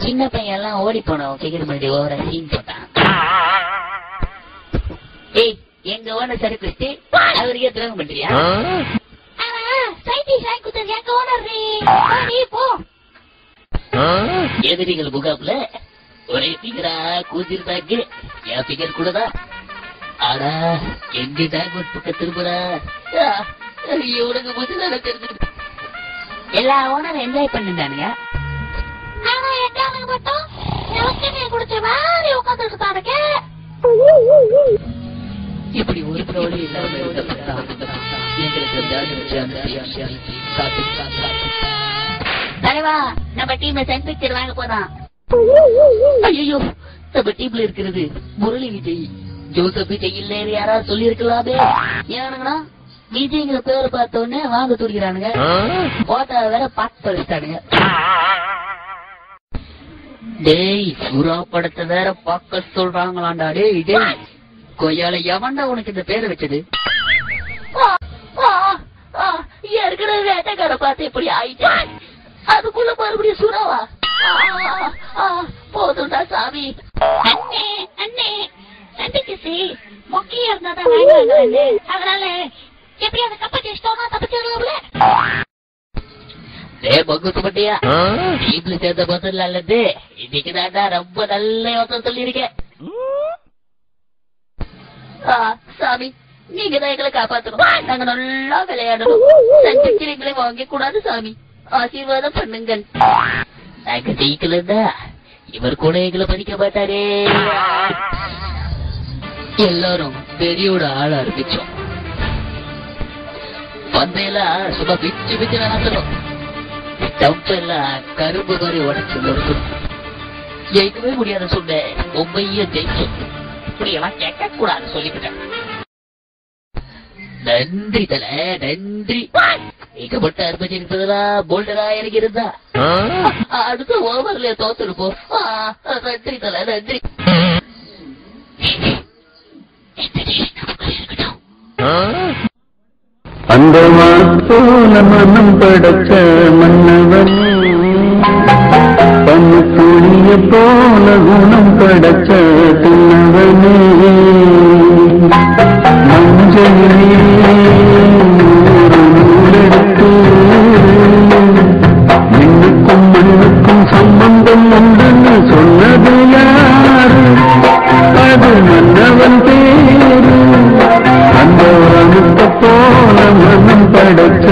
சின்ன பையன் எல்லாம் ஓடி போனோம் டிக்கெட் முன்னாடி ஓவரா சீன் போட்டான். ஏய் எங்க ஓனர் சர்க்கு அவருக்கே துரோகம் பண்றியா? எதிரிகள் முகாப்ல ஒரே பிகரா கூதிருந்தாங்க. என் பிகர் கூடதான். ஆனா எங்க டாக்மெண்ட் பக்கம் திரும்புறா இவனுக்கு முதல்ல தெரிஞ்சு எல்லா ஓனரும் என்ஜாய் பண்ணிட்டானுங்க. இப்படி ஒரு பிரவழி இல்லாம எங்களுக்கு தலைவா நம்ம டீம்ல சென்ட் பிக்சர் வாங்க போதான். ஐயோ நம்ம டீம்ல இருக்கிறது முரளி விஜய், ஜோசப் விஜய் இல்ல யாராவது சொல்லி இருக்கலாமே. ஏனுங்கண்ணா விஜய்ங்கிற பேரை பார்த்த உடனே வாங்க துடிக்கிறானுங்க. போட்டா வேற பாட்டு பறிச்சிட்டானுங்க. டேய் சுறா படத்தை வேற பார்க்க சொல்றாங்களாண்டா. டேய் டேய் கொய்யால எவன்டா உனக்கு இந்த பேரை வச்சது? ஏற்கனவே வேட்டைக்கார பார்த்து எப்படி ஆயிட்டான், அதுக்குள்ள மறுபடியும் சுறாவா? போதும்டா சாமி. அண்ணே அண்ணே சண்டிக்கு மொக்கையா இருந்தாதான் வாங்க, அதனால எப்படி அந்த கப்ப டேஸ்டோனா தப்பிச்சிடலாம்ல. பட்டியா டீப்ல சேர்ந்த பசங்க அல்லது இன்னைக்கு தாண்டா ரொம்ப நல்ல யோசனை சொல்லியிருக்கேன். சாமி நீங்க தான் எங்களை காப்பாற்றணும். நாங்க நல்லா விளையாடணும். சண்டிக்கு எங்களை வாங்க கூடாது சாமி, ஆசீர்வாதம் பண்ணுங்கள். நாங்க ஜெயிக்கலன்னா இவர் கூட எங்களை படிக்க மாட்டாரே. எல்லாரும் பெரியோட ஆள ஆரம்பிச்சோம். பந்தையெல்லாம் சும்மா பிச்சு பிச்சு நடத்தணும். டம்ப் எல்லாம் கரும்பு மாதிரி உடச்சு நொறுக்கும். ஜெயிக்கவே முடியாத சொன்ன மும்பைய ஜெயிச்சோம். இப்படி எல்லாம் கேட்க கூடாது சொல்லிவிட்டேன். நன்றி தல நன்றி. ஏகப்பட்ட அர்ப்பணிப்பதா போல்டரா எனக்கு இருந்தா அடுத்த ஓவர்ல தோத்துருப்போம். நன்றி தல நன்றி. அந்த போல மனம் படைச்ச மன்னவன், பன்னு துணிய போல குணம் படைச்ச தின்னவனே, மஞ்சளிலே ஒரு நூலெடுத்து மின்னுக்கும் மண்ணுக்கும் சம்பந்தம் உண்டுன்னு சொன்னது யாரு? அது மன்னவன் பேரு. அந்த அனுத்த போல மனம் படைச்ச